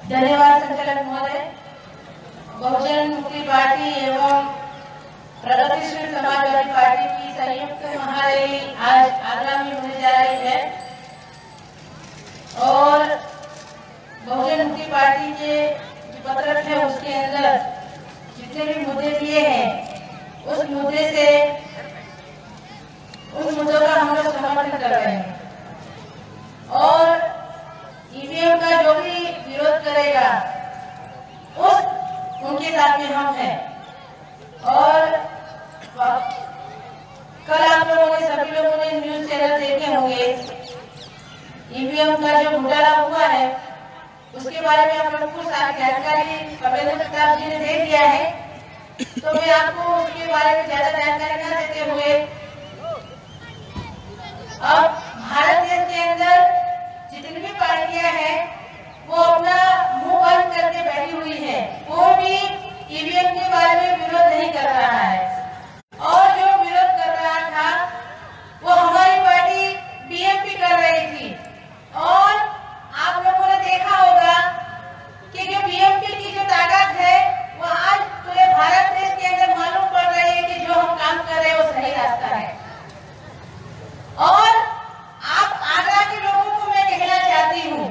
धन्यवाद संचालक महोदय। बहुजन मुक्ति पार्टी एवं प्रगतिशील समाजवादी पार्टी की संयुक्त महारैली आज आगरा में होने जा रही है और बहुजन मुक्ति पार्टी के जो पत्रक है उसके अंदर जितने भी मुद्दे दिए हैं उस मुद्दों का हम लोग समर्थन कर रहे हैं और ईवीएम का जो भी विरोध करेगा उनके साथ में हम हैं। और कल आप लोगों ने सभी लोगों ने न्यूज चैनल देखे होंगे, ईवीएम का जो घोटाला हुआ है उसके बारे में आप लोगों को जानकारी कपिलेंद्र प्रताप जी ने दे दिया है, तो मैं आपको उसके बारे में ज्यादा जानकारी न देते हुए अब भारत देश के अंदर जितनी भी पार्टियां हैं वो अपना मुंह बंद करके बैठी हुई है, कोई भी ईवीएम के बारे में विरोध नहीं कर रहा है और जो विरोध कर रहा था वो हमारी पार्टी बीएमपी कर रही थी। और आप लोगों ने देखा होगा कि जो बीएमपी की जो ताकत है वो आज पूरे भारत देश के अंदर मालूम पड़ रही है कि जो हम काम कर रहे हैं वो सही रास्ता है। और आप आगरा के लोगों को मैं कहना चाहती हूँ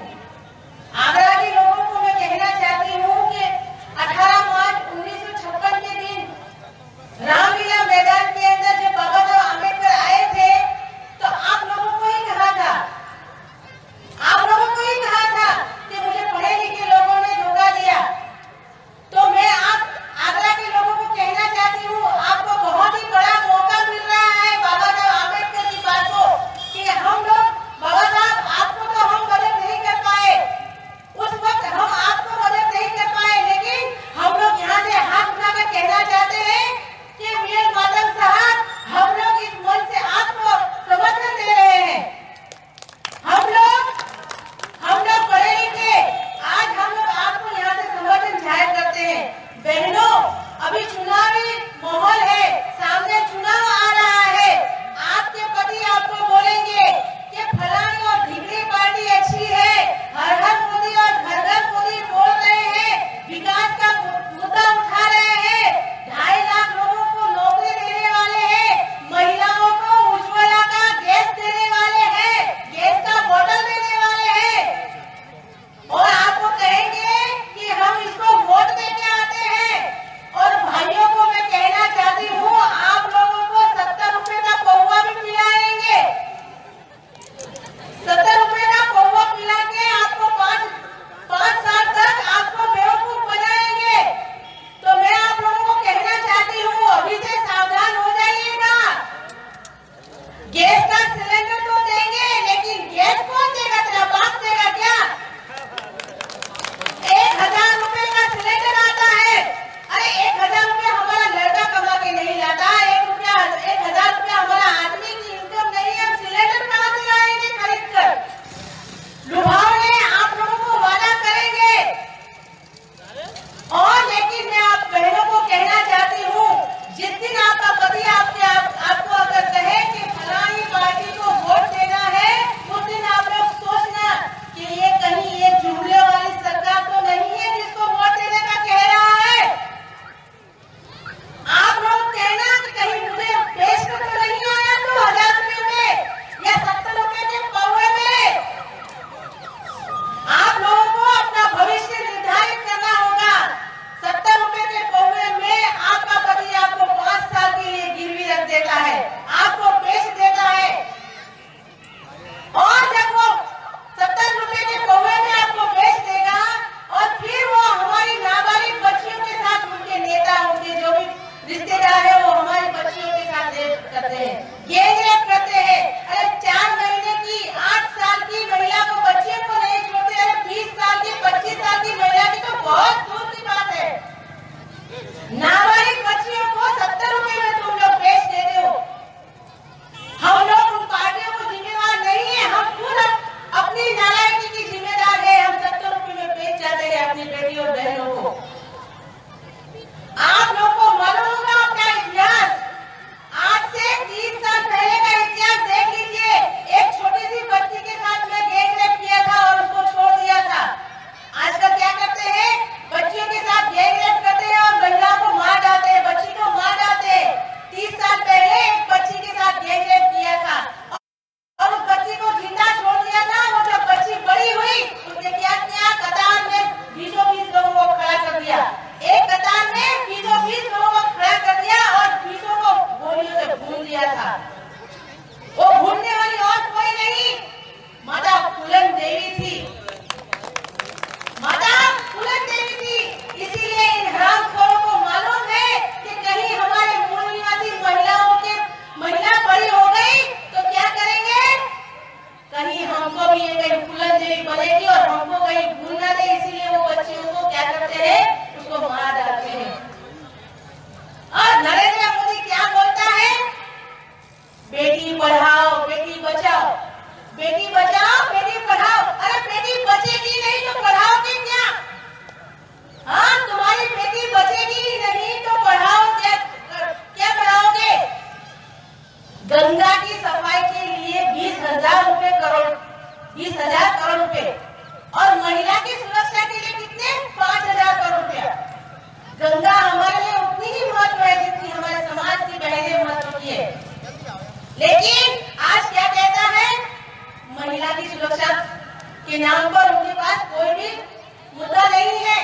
नहीं है,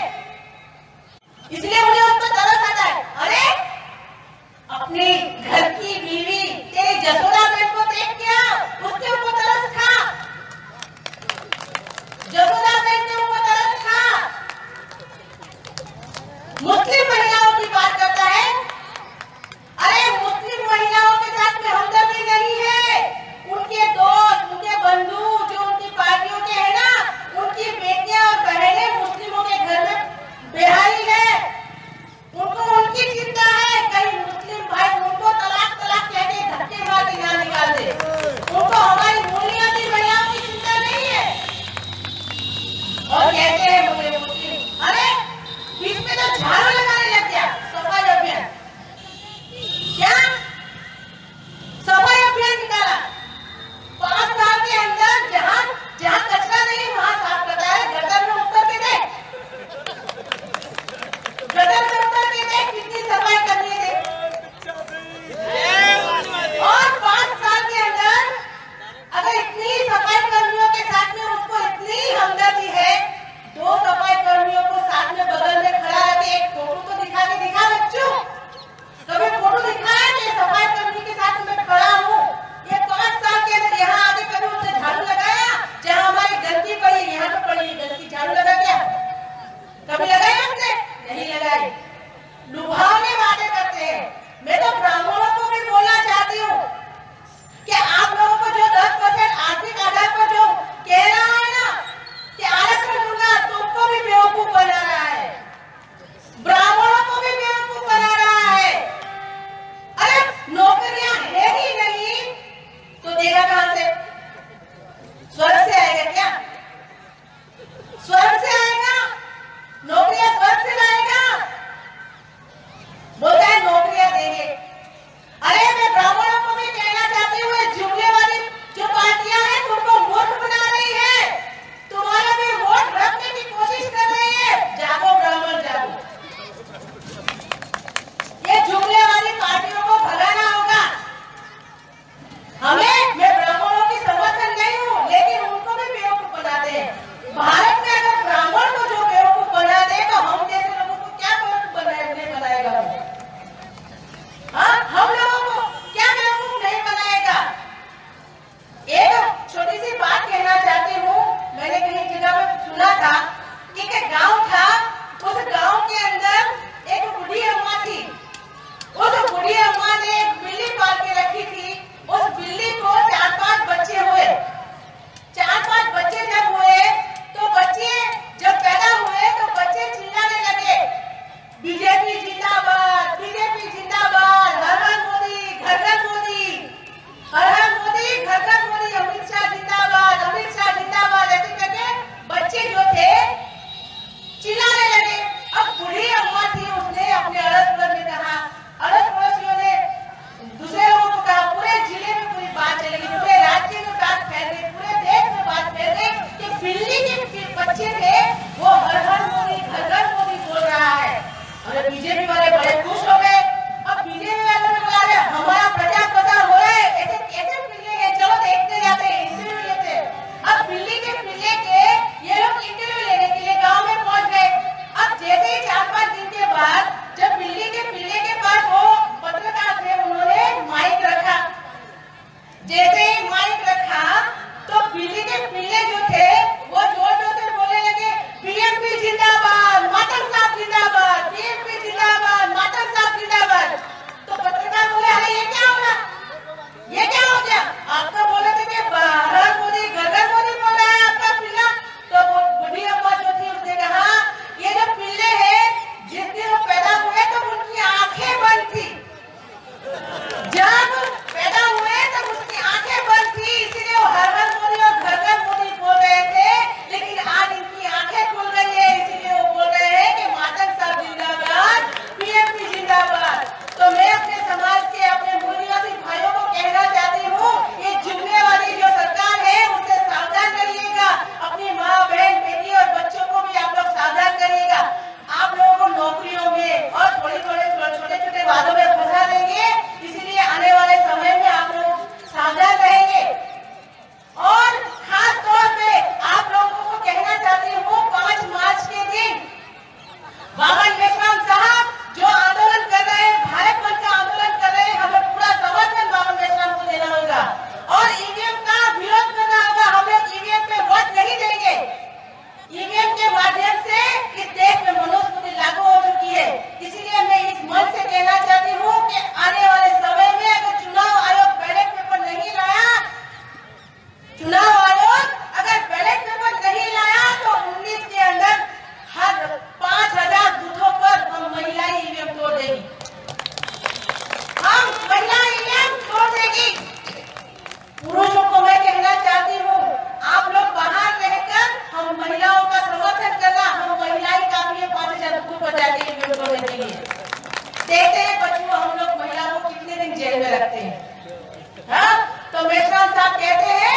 इसलिए मुझे उस पर तरस आता है। अरे अपने घर की बीवी तेरी जसोदा बहन को देख क्या उसके ऊपर तरस खा, जसोदा बहन के ऊपर तरस खा। मुस्लिम महिलाओं की बात करता है, अरे मुस्लिम महिलाओं के साथ में हमदर्दी नहीं है, उनके दोस्त, उनके बंधु जो उनकी पार्टियों के हैं ना, उनकी बेटियां और बहनें मुस्लिमों के घर में बेहाई है, उनको उनकी चिंता है, कहीं मुस्लिम भाई उनको तलाक तलाक कह के धक्के मार के यहाँ निकाल दे, उनको हमारी मूल्यवादी महिलाओं की चिंता नहीं है। और कहते हैं मुझे मुस्लिम, अरे बीच में तो झाड़ू लगाने लग गया, सफाई अभियान, क्या सफाई अभियान निकाला 5 साल के अंदर, जहाँ जहाँ कचरा नहीं वहाँ साफ करता है। गटर में उतर के देख, गटर में उतर के देख कितनी सफाई करनी है। और 5 साल के अंदर अगर इतनी सफाई कर्मियों के साथ में उसको इतनी हमदर्दी है, 2 सफाई कर्मियों को साथ में बगल में खड़ा रखे, एक फोटो तो दिखा के दिखा बच्चों, कभी फोटो दिखाया कि सफाई कर्मी के साथ में खड़ा हूँ। ये 5 साल के अंदर यहाँ आके कभी उसने झाड़ू लगाया, जहाँ हमारी गलती पड़ी यहाँ तो पड़ी गलती, झाड़ू लगा क्या कभी लगाया हमने? नहीं लगाई। लुभावने बातें करते हैं। मैं तो ब्राह्मणों को भी बोलना चाहती हूँ कि आप लोगों को जो 10% आर्थिक आधार पर जो कह रहा है ना कि आरक्षण दूंगा, तुमको भी बेवकूफ बना रहा है, ब्राह्मणों को भी बेवकूफ बना रहा है। अरे नौकरियां है ही नहीं तो देगा कहां से? स्वर्ग से आएगा क्या? स्वर्ग से आएगा? नौकरियां स्वर्ग से लाएगा? बोलता है नौकरियां देंगे। अरे मैं ब्राह्मणों को भी कहना चाहती हूँ, जुमले वाली जो पार्टियां हैं तुमको मूर्ख बना रही है, तुम्हारा भी वोट रखने की कोशिश कर रही है। जागो ब्राह्मण जागो, ये जुमले वाली पार्टियों को भगाना होगा हमें। मैं ब्राह्मणों की समर्थन नहीं हूँ, लेकिन उनको भी बेवकूफ बनाते हैं। भारत में अगर ब्राह्मण को जो बेवकूफ बना दे तो हम जैसे लोगों को क्या बेवकूफ बनाएगा? हाँ, हम लोगों को क्या बेवकूफ नहीं बनाएगा? एक छोटी सी बात कहना चाहती हूँ। मैंने कहीं जगह पर सुना था कि एक गांव था, उस गांव के अंदर एक बूढ़ी अम्मा थी। उस बूढ़ी अम्मा ने एक बिल्ली पाल के रखी थी। उस बिल्ली को 4-5 बच्चे हुए। 4-5 बच्चे जब हुए तो बच्चे जब पैदा हुए तो बच्चे चिल्लाने लगे, बीजेपी जिंदाबाद, बीजेपी जिंदाबाद, हर हर मोदी, घर घर मोदी, हर हर मोदी, घर घर मोदी, अमित शाह जिंदाबाद, अमित शाह जिंदाबाद, ऐसे करके बच्चे जो थे चिल्लाने लगे। अब बूढ़ी अम्मा थी, उसने अपने अड़स पड़ोस में कहा, अड़स पड़ोसियों ने दूसरे लोगों को कहा, पूरे जिले में पूरी बात चलेगी, पूरे राज्य में बात फैल गई, पूरे देश में बात फैल गई कि बिल्ली के बच्चे थे वो हर हर मोदी, घर घर मोदी बोल रहा है। और बीजेपी वाले बड़े खुश हो गए। अब बीजेपी वाले बोला, अरे हमारा प्रचार प्रसार हो रहा है, ऐसे कैसे बिल्ली है, चलो देखते जाते हैं, इंटरव्यू लेते। अब बिल्ली के पिल्ले के ये लोग इंटरव्यू लेने के लिए गाँव में पहुंच गए। अब जैसे ही 4-5 दिन के बाद जब बिल्ली के पिल्ले के पास वो पत्रकार थे, उन्होंने माइक रखा। जैसे ही माइक रखा तो बिल्ली के पिल्ले जो थे वो जोर-जोर से बोलने लगे, बीएमपी जिंदाबाद, मातम साहब जिंदाबाद, बीएमपी जिंदाबाद, करते हैं। हाँ, तो मेश्राम साहब कहते हैं